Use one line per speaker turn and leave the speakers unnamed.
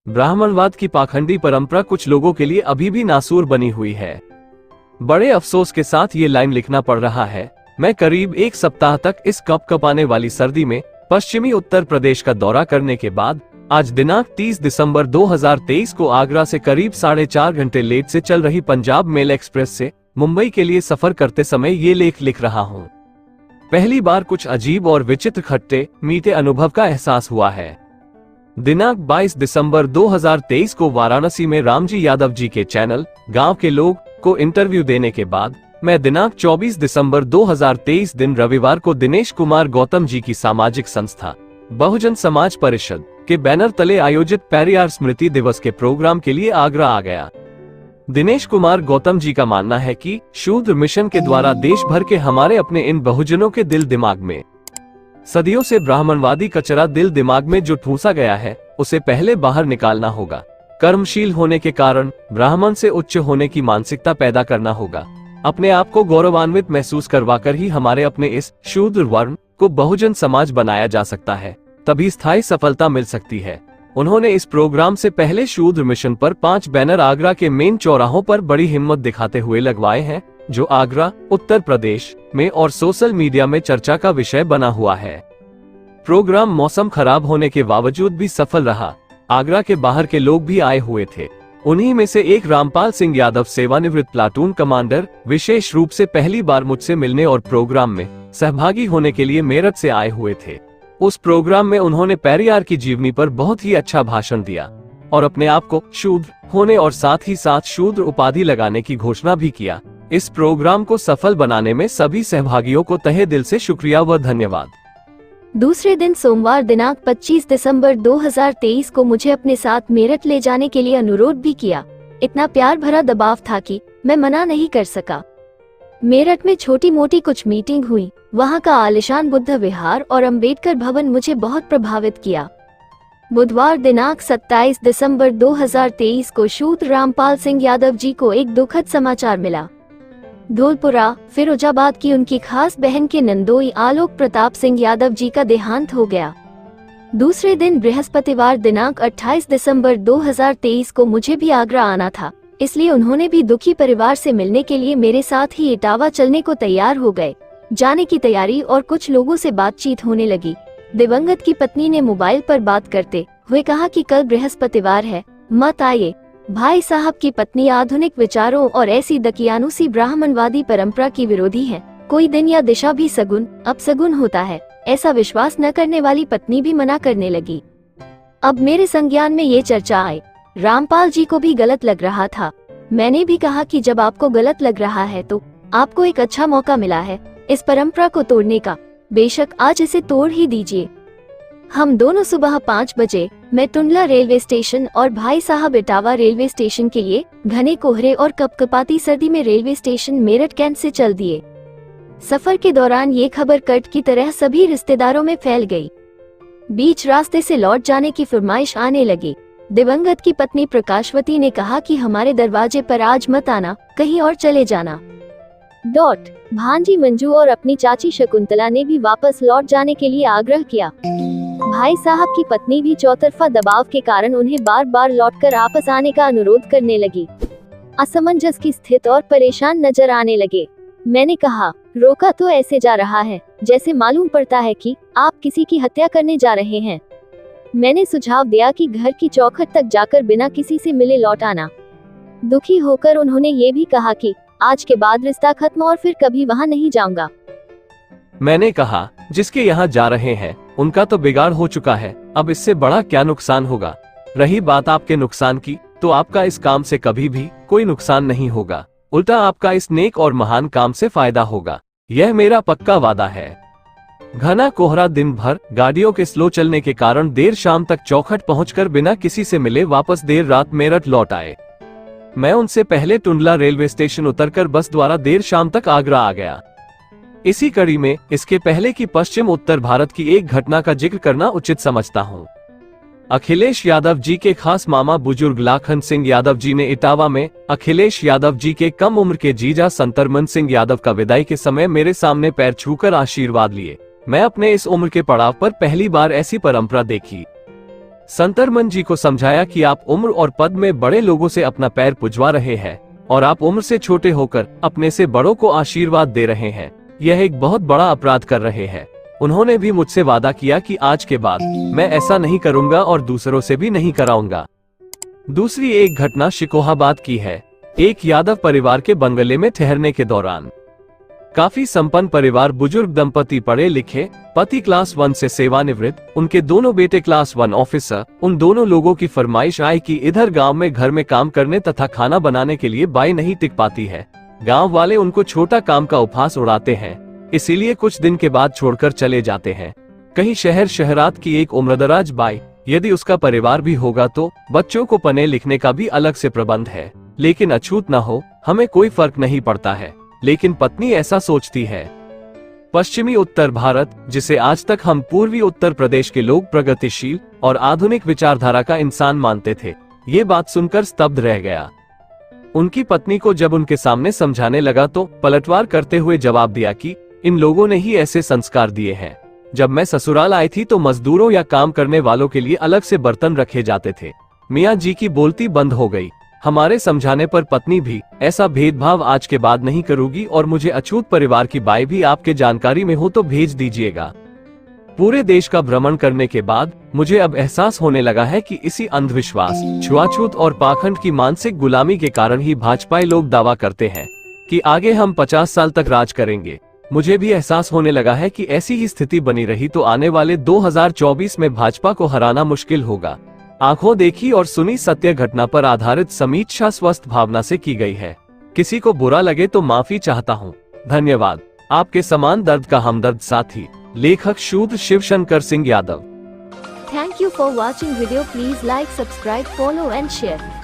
ब्राह्मणवाद की पाखंडी परंपरा कुछ लोगों के लिए अभी भी नासूर बनी हुई है। बड़े अफसोस के साथ ये लाइन लिखना पड़ रहा है। मैं करीब एक सप्ताह तक इस कपकपाने वाली सर्दी में पश्चिमी उत्तर प्रदेश का दौरा करने के बाद आज दिनांक 30 दिसंबर 2023 को आगरा से करीब 4.5 घंटे लेट से चल रही पंजाब मेल एक्सप्रेस से मुंबई के लिए सफर करते समय ये लेख लिख रहा हूँ। पहली बार कुछ अजीब और विचित्र खट्टे मीठे अनुभव का एहसास हुआ है। दिनांक 22 दिसंबर 2023 को वाराणसी में रामजी यादव जी के चैनल गांव के लोग को इंटरव्यू देने के बाद मैं दिनांक 24 दिसंबर 2023 दिन रविवार को दिनेश कुमार गौतम जी की सामाजिक संस्था बहुजन समाज परिषद के बैनर तले आयोजित पेरियार स्मृति दिवस के प्रोग्राम के लिए आगरा आ गया। दिनेश कुमार गौतम जी का मानना है कि शूद्र मिशन के द्वारा देश भर के हमारे अपने इन बहुजनों के दिल दिमाग में सदियों से ब्राह्मणवादी कचरा दिल दिमाग में जो ठूसा गया है उसे पहले बाहर निकालना होगा। कर्मशील होने के कारण ब्राह्मण से उच्च होने की मानसिकता पैदा करना होगा। अपने आप को गौरवान्वित महसूस करवाकर ही हमारे अपने इस शूद्र वर्ण को बहुजन समाज बनाया जा सकता है, तभी स्थायी सफलता मिल सकती है। उन्होंने इस प्रोग्राम से पहले शूद्र मिशन पर 5 बैनर आगरा के मेन चौराहों पर बड़ी हिम्मत दिखाते हुए लगवाए हैं, जो आगरा, उत्तर प्रदेश में और सोशल मीडिया में चर्चा का विषय बना हुआ है। प्रोग्राम मौसम खराब होने के बावजूद भी सफल रहा। आगरा के बाहर के लोग भी आए हुए थे। उन्हीं में से एक रामपाल सिंह यादव, सेवानिवृत्त प्लाटून कमांडर, विशेष रूप से पहली बार मुझसे मिलने और प्रोग्राम में सहभागी होने के लिए मेरठ से आए हुए थे। उस प्रोग्राम में उन्होंने पेरियार की जीवनी पर बहुत ही अच्छा भाषण दिया और अपने आप को शूद्र होने और साथ ही साथ शूद्र उपाधि लगाने की घोषणा भी किया। इस प्रोग्राम को सफल बनाने में सभी सहभागियों को तहे दिल से शुक्रिया व धन्यवाद।
दूसरे दिन सोमवार दिनांक 25 दिसंबर 2023 को मुझे अपने साथ मेरठ ले जाने के लिए अनुरोध भी किया। इतना प्यार भरा दबाव था कि मैं मना नहीं कर सका। मेरठ में छोटी मोटी कुछ मीटिंग हुई। वहां का आलिशान बुद्ध विहार और अंबेडकर भवन मुझे बहुत प्रभावित किया। बुधवार दिनांक 27 दिसंबर 2023 को शूद्र रामपाल सिंह यादव जी को एक दुखद समाचार मिला। धौलपुरा फिरोजाबाद की उनकी खास बहन के नंदोई आलोक प्रताप सिंह यादव जी का देहांत हो गया। दूसरे दिन बृहस्पतिवार दिनांक 28 दिसंबर 2023 को मुझे भी आगरा आना था, इसलिए उन्होंने भी दुखी परिवार से मिलने के लिए मेरे साथ ही इटावा चलने को तैयार हो गए। जाने की तैयारी और कुछ लोगों से बातचीत होने लगी। दिवंगत की पत्नी ने मोबाइल पर बात करते हुए कहा कि कल बृहस्पतिवार है, मत आइए। भाई साहब की पत्नी आधुनिक विचारों और ऐसी दकियानुसी ब्राह्मणवादी परंपरा की विरोधी है। कोई दिन या दिशा भी सगुन अपसगुन होता है, ऐसा विश्वास न करने वाली पत्नी भी मना करने लगी। अब मेरे संज्ञान में ये चर्चा आई। रामपाल जी को भी गलत लग रहा था। मैंने भी कहा कि जब आपको गलत लग रहा है तो आपको एक अच्छा मौका मिला है इस परंपरा को तोड़ने का। बेशक आज इसे तोड़ ही दीजिए। हम दोनों सुबह 5 बजे मैं टुंडला रेलवे स्टेशन और भाई साहब इटावा रेलवे स्टेशन के लिए घने कोहरे और कपकपाती सर्दी में रेलवे स्टेशन मेरठ कैंट से चल दिए। सफर के दौरान ये खबर कट की तरह सभी रिश्तेदारों में फैल गई। बीच रास्ते से लौट जाने की फरमाइश आने लगी। दिवंगत की पत्नी प्रकाशवती ने कहा कि हमारे दरवाजे पर आज मत आना, कहीं और चले जाना। भांजी मंजू और अपनी चाची शकुंतला ने भी वापस लौट जाने के लिए आग्रह किया। भाई साहब की पत्नी भी चौतरफा दबाव के कारण उन्हें बार बार लौटकर वापस आने का अनुरोध करने लगी। असमंजस की स्थिति और परेशान नजर आने लगे। मैंने कहा, रोका तो ऐसे जा रहा है जैसे मालूम पड़ता है कि आप किसी की हत्या करने जा रहे हैं। मैंने सुझाव दिया कि घर की चौखट तक जाकर बिना किसी से मिले लौट आना। दुखी होकर उन्होंने ये भी कहा कि आज के बाद रिश्ता खत्म और फिर कभी वहाँ नहीं जाऊंगा।
मैंने कहा, जिसके यहाँ जा रहे हैं उनका तो बिगाड़ हो चुका है, अब इससे बड़ा क्या नुकसान होगा। रही बात आपके नुकसान की, तो आपका इस काम से कभी भी कोई नुकसान नहीं होगा, उल्टा आपका इस नेक और महान काम से फायदा होगा। यह मेरा पक्का वादा है। घना कोहरा दिन भर गाड़ियों के स्लो चलने के कारण देर शाम तक चौखट पहुंचकर बिना किसी से मिले वापस देर रात मेरठ लौट आए। मैं उनसे पहले टुंडला रेलवे स्टेशन उतरकर बस द्वारा देर शाम तक आगरा आ गया। इसी कड़ी में इसके पहले की पश्चिम उत्तर भारत की एक घटना का जिक्र करना उचित समझता हूँ। अखिलेश यादव जी के खास मामा बुजुर्ग लाखन सिंह यादव जी ने इटावा में अखिलेश यादव जी के कम उम्र के जीजा संतरमन सिंह यादव का विदाई के समय मेरे सामने पैर छूकर आशीर्वाद लिए। मैं अपने इस उम्र के पड़ाव पर पहली बार ऐसी परंपरा देखी। संतरमन जी को समझाया कि आप उम्र और पद में बड़े लोगों से अपना पैर पुजवा रहे हैं और आप उम्र से छोटे होकर अपने से बड़ों को आशीर्वाद दे रहे हैं। यह एक बहुत बड़ा अपराध कर रहे हैं। उन्होंने भी मुझसे वादा किया कि आज के बाद मैं ऐसा नहीं करूंगा और दूसरों से भी नहीं कराऊंगा। दूसरी एक घटना शिकोहाबाद की है। एक यादव परिवार के बंगले में ठहरने के दौरान काफी संपन्न परिवार, बुजुर्ग दंपति, पढ़े लिखे, पति क्लास 1 से सेवानिवृत्त, उनके दोनों बेटे क्लास 1 ऑफिसर। उन दोनों लोगों की फरमाइश आई कि इधर गांव में घर में काम करने तथा खाना बनाने के लिए बाई नहीं टिक पाती है। गांव वाले उनको छोटा काम का उपहास उड़ाते हैं, इसीलिए कुछ दिन के बाद छोड़कर चले जाते हैं। कहीं शहर शहरात की एक उम्रदराज बाई, यदि उसका परिवार भी होगा तो बच्चों को पढ़ने लिखने का भी अलग से प्रबंध है, लेकिन अछूत न हो, हमें कोई फर्क नहीं पड़ता है। लेकिन पत्नी ऐसा सोचती है। पश्चिमी उत्तर भारत, जिसे आज तक हम पूर्वी उत्तर प्रदेश के लोग प्रगतिशील और आधुनिक विचारधारा का इंसान मानते थे, ये बात सुनकर स्तब्ध रह गया। उनकी पत्नी को जब उनके सामने समझाने लगा तो पलटवार करते हुए जवाब दिया कि इन लोगों ने ही ऐसे संस्कार दिए हैं। जब मैं ससुराल आई थी तो मजदूरों या काम करने वालों के लिए अलग से बर्तन रखे जाते थे। मियाँ जी की बोलती बंद हो गई। हमारे समझाने पर पत्नी भी ऐसा भेदभाव आज के बाद नहीं करूंगी और मुझे अछूत परिवार की बाई भी आपके जानकारी में हो तो भेज दीजिएगा। पूरे देश का भ्रमण करने के बाद मुझे अब एहसास होने लगा है कि इसी अंधविश्वास, छुआछूत और पाखंड की मानसिक गुलामी के कारण ही भाजपाई लोग दावा करते हैं कि आगे हम 50 साल तक राज करेंगे। मुझे भी एहसास होने लगा है कि ऐसी ही स्थिति बनी रही तो आने वाले 2024 में भाजपा को हराना मुश्किल होगा। आंखों देखी और सुनी सत्य घटना पर आधारित समीक्षा स्वस्थ भावना से की गई है। किसी को बुरा लगे तो माफी चाहता हूँ। धन्यवाद। आपके समान दर्द का हमदर्द साथी, लेखक शूद्र Shivshankar Singh Yadav.
Thank you for watching video. Please like, subscribe, follow and share.